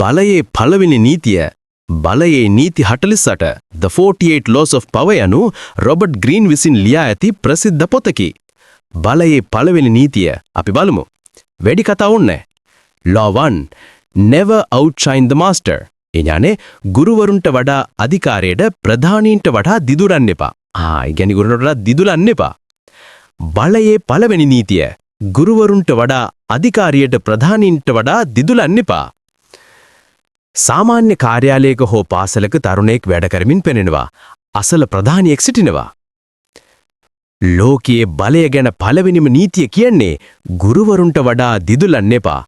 බලයේ පළවෙනි නීතිය බලයේ නීති 48 The 48 Laws of Power යනු රොබර්ට් ග්‍රීන් විසින් ලියා ඇති ප්‍රසිද්ධ පොතකි. බලයේ පළවෙනි නීතිය අපි බලමු. වැඩි කතා ඕනේ. Law 1 Never outshine the master. එඥානේ ගුරුවරුන්ට වඩා අධිකාරියට ප්‍රධානීන්ට වඩා දිදුරන්න එපා. ඒ කියන්නේ ගුරුවරුන්ට වඩා දිදුලන්න එපා. බලයේ පළවෙනි නීතිය ගුරුවරුන්ට වඩා අධිකාරියට ප්‍රධානීන්ට වඩා දිදුලන්න එපා. සාමාන්‍ය කාර්යාලයක හෝ පාසලක තරුණයෙක් වැඩ කරමින් පෙනෙනවා. අසල ප්‍රධානියෙක් සිටිනවා. ලෝකයේ බලය ගැන පළවෙනිම නීතිය කියන්නේ ගුරුවරුන්ට වඩා දිදුලන්න එපා.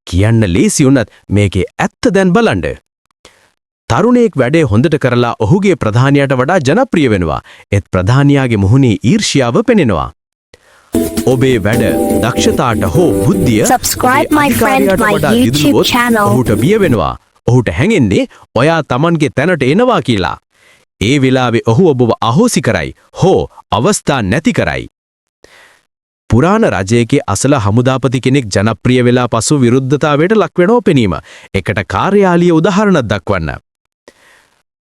කියන්න ලේසි වුණත් මේකේ ඇත්ත දැන් බලන්න. තරුණයෙක් වැඩේ හොඳට කරලා ඔහුගේ ප්‍රධානියාට වඩා ජනප්‍රිය වෙනවා. ඒත් ප්‍රධානියාගේ මුහුණේ ඊර්ෂ්‍යාව පෙනෙනවා. ඔබේ වැඩ දක්ෂතාට හෝ බුද්ධිය Subscribe my friend my YouTube channel. ඔහුට බිය වෙනවා. ඔහුට හැඟෙන්නේ ඔයා Tamanගේ තැනට එනවා කියලා. ඒ වෙලාවේ ඔහු ඔබව අහෝසි කරයි හෝ අවස්ථා නැති කරයි. පුරාණ රජයේගේ අසල හමුදාපති කෙනෙක් ජනප්‍රිය වෙලා පසු විරුද්ධතාවයට ලක්වෙනව පෙනීම. එකට කාර්යාලීය උදාහරණයක් දක්වන්න.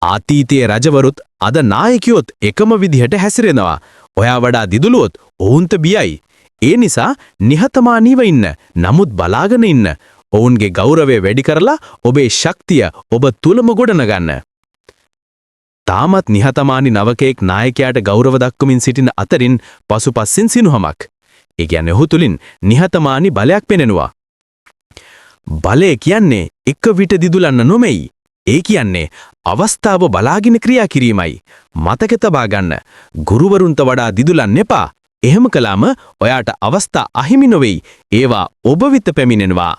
අතීතයේ රජවරුත් අද නායකයොත් එකම විදිහට හැසිරෙනවා. ඔයා වඩා දිදුලුවොත් ඔවුන්ට බියයි. ඒ නිසා නිහතමානීව ඉන්න. නමුත් බලාගෙන ඉන්න. ඔවුන්ගේ ගෞරවය වැඩි කරලා ඔබේ ශක්තිය ඔබ තුලම ගොඩනගන්න. තාමත් නිහතමානී නවකයෙක් නායකයාට ගෞරව දක්වමින් සිටින අතරින් පසුපසින් සිනුහමක්. ඒ කියන්නේ ඔහු තුලින් නිහතමානී බලයක් පෙනෙනවා. බලය කියන්නේ එක විට දිදුලන්න නොමෙයි. ඒ කියන්නේ අවස්ථාව බලාගෙන ක්‍රියා කිරීමයි. මතක තබා ගන්න. ගුරුවරුන්ට වඩා දිදුලන්න එපා. එහෙම කළාම ඔයාට අවස්ථා අහිමි නොවේයි. ඒවා ඔබ වෙත පැමිණෙනවා.